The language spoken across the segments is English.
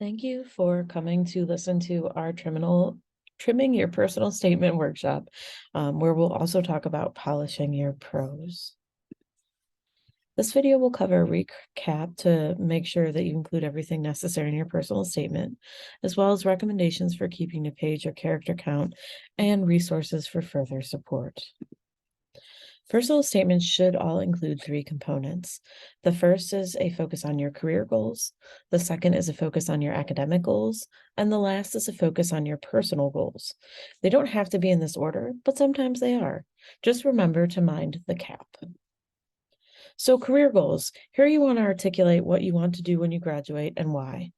Thank you for coming to listen to our Trimming Your Personal Statement workshop, where we'll also talk about polishing your prose. This video will cover a recap to make sure that you include everything necessary in your personal statement, as well as recommendations for keeping the page or character count and resources for further support. Personal statements should all include three components. The first is a focus on your career goals. The second is a focus on your academic goals. And the last is a focus on your personal goals. They don't have to be in this order, but sometimes they are. Just remember to mind the cap. So career goals. Here you want to articulate what you want to do when you graduate and why.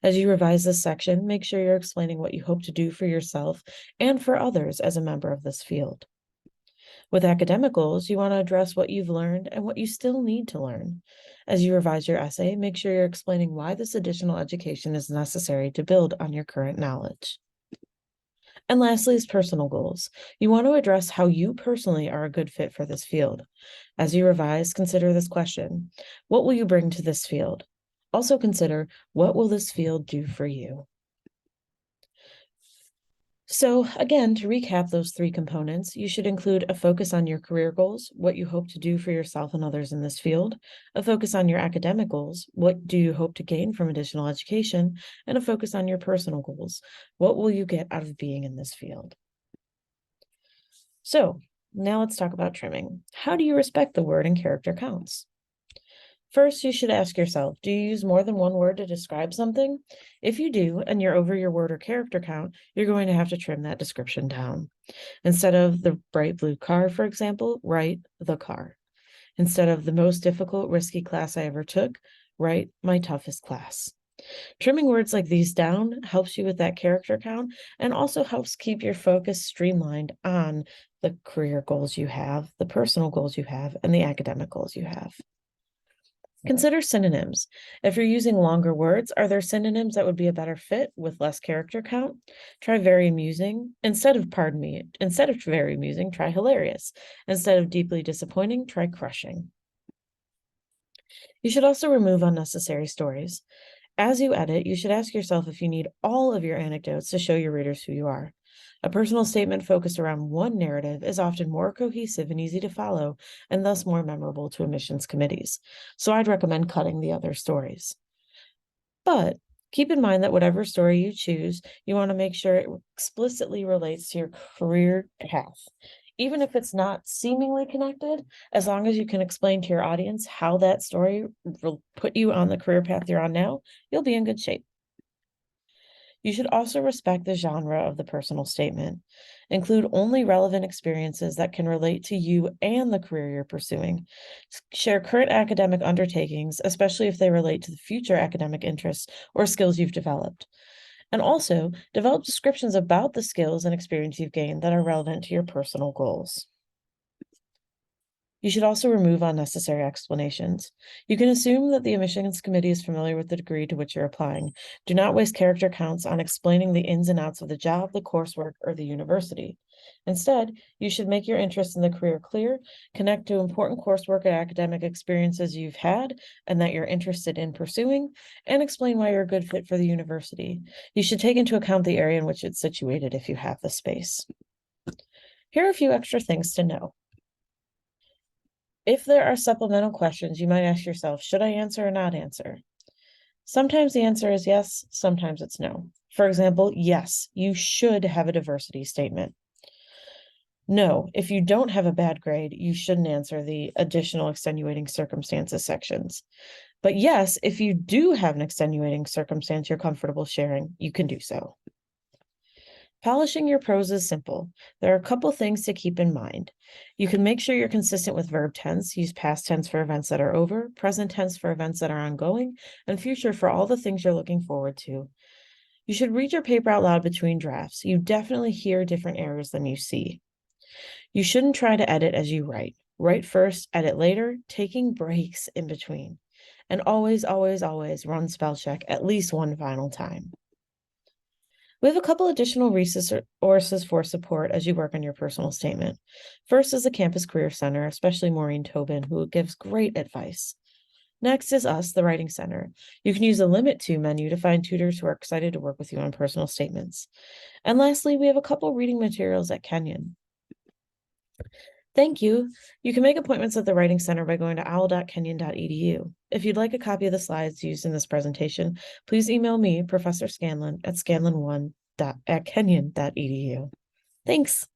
As you revise this section, make sure you're explaining what you hope to do for yourself and for others as a member of this field. With academic goals, you want to address what you've learned and what you still need to learn. As you revise your essay, make sure you're explaining why this additional education is necessary to build on your current knowledge. And lastly is personal goals. You want to address how you personally are a good fit for this field. As you revise, consider this question: what will you bring to this field? Also consider, what will this field do for you? So again, to recap those three components, you should include a focus on your career goals, what you hope to do for yourself and others in this field, a focus on your academic goals, what do you hope to gain from additional education, and a focus on your personal goals, what will you get out of being in this field? So now let's talk about trimming. How do you respect the word and character counts? First, you should ask yourself, do you use more than one word to describe something? If you do, and you're over your word or character count, you're going to have to trim that description down. Instead of the bright blue car, for example, write the car. Instead of the most difficult, risky class I ever took, write my toughest class. Trimming words like these down helps you with that character count and also helps keep your focus streamlined on the career goals you have, the personal goals you have, and the academic goals you have. Consider synonyms. If you're using longer words, are there synonyms that would be a better fit with less character count? Try very amusing. Instead of very amusing, try hilarious. Instead of deeply disappointing, try crushing. You should also remove unnecessary stories. As you edit, you should ask yourself if you need all of your anecdotes to show your readers who you are. A personal statement focused around one narrative is often more cohesive and easy to follow, and thus more memorable to admissions committees. So I'd recommend cutting the other stories. But keep in mind that whatever story you choose, you want to make sure it explicitly relates to your career path. Even if it's not seemingly connected, as long as you can explain to your audience how that story will put you on the career path you're on now, you'll be in good shape. You should also respect the genre of the personal statement. Include only relevant experiences that can relate to you and the career you're pursuing. Share current academic undertakings, especially if they relate to the future academic interests or skills you've developed. And also, develop descriptions about the skills and experience you've gained that are relevant to your personal goals. You should also remove unnecessary explanations. You can assume that the admissions committee is familiar with the degree to which you're applying. Do not waste character counts on explaining the ins and outs of the job, the coursework, or the university. Instead, you should make your interest in the career clear, connect to important coursework and academic experiences you've had and that you're interested in pursuing, and explain why you're a good fit for the university. You should take into account the area in which it's situated if you have the space. Here are a few extra things to know. If there are supplemental questions, you might ask yourself, should I answer or not answer? Sometimes the answer is yes, sometimes it's no. For example, yes, you should have a diversity statement. No, if you don't have a bad grade, you shouldn't answer the additional extenuating circumstances sections. But yes, if you do have an extenuating circumstance you're comfortable sharing, you can do so. Polishing your prose is simple. There are a couple things to keep in mind. You can make sure you're consistent with verb tense. Use past tense for events that are over, present tense for events that are ongoing, and future for all the things you're looking forward to. You should read your paper out loud between drafts. You definitely hear different errors than you see. You shouldn't try to edit as you write. Write first, edit later, taking breaks in between. And always, always, always run spell check at least one final time. We have a couple additional resources for support as you work on your personal statement. First is the Campus Career Center, especially Maureen Tobin, who gives great advice. Next is us, the Writing Center. You can use the Limit To menu to find tutors who are excited to work with you on personal statements. And lastly, we have a couple reading materials at Kenyon. Thank you. You can make appointments at the Writing Center by going to owl.kenyon.edu. If you'd like a copy of the slides used in this presentation, please email me, Professor Scanlon, at scanlon1@kenyon.edu. Thanks.